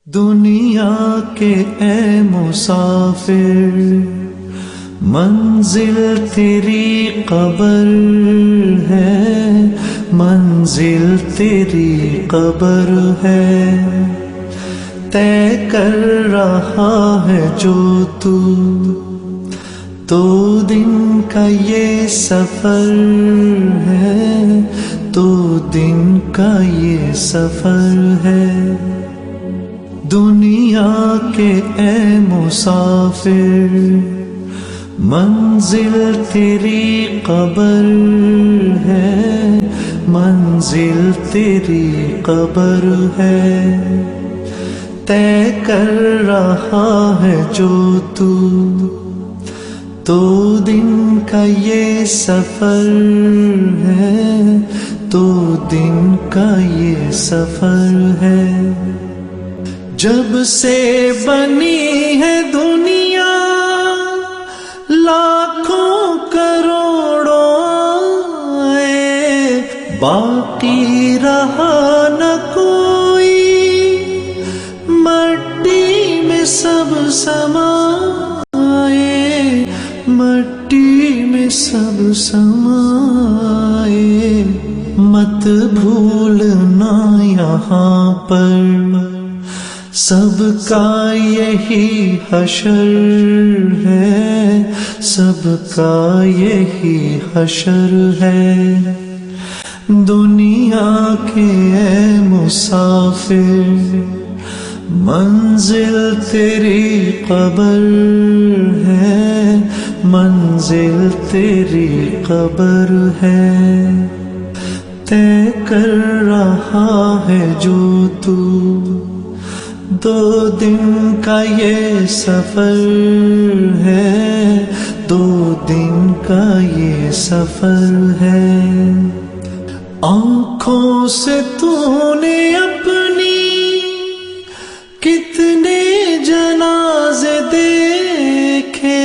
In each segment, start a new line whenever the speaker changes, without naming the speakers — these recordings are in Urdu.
دنیا کے اے مسافر، منزل تیری قبر ہے، منزل تیری قبر ہے، طے کر رہا ہے جو تو دن کا یہ سفر ہے، تو دن کا یہ سفر ہے۔ دنیا کے اے مسافر، منزل تیری قبر ہے، منزل تیری قبر ہے، طے کر رہا ہے جو تو دن کا یہ سفر ہے، تو دن کا یہ سفر ہے۔ جب سے بنی ہے دنیا لاکھوں کروڑوں آئے، باقی رہا نہ کوئی، مٹی میں سب سمائے، مٹی میں سب سمائے۔ مت بھولنا یہاں پر سب کا یہی حشر ہے، سب کا یہی حشر ہے۔ دنیا کے اے مسافر، منزل تیری قبر ہے، منزل تیری قبر ہے، طے کر رہا ہے جو دو دن کا یہ سفر ہے، دو دن کا یہ سفر ہے۔ آنکھوں سے تو نے اپنی کتنے جنازے دیکھے،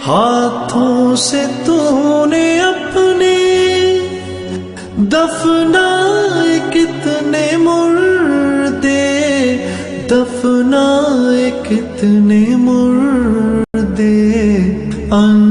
ہاتھوں سے تو نے اپنے دفنائے کتنے مردے، دفنائے کتنے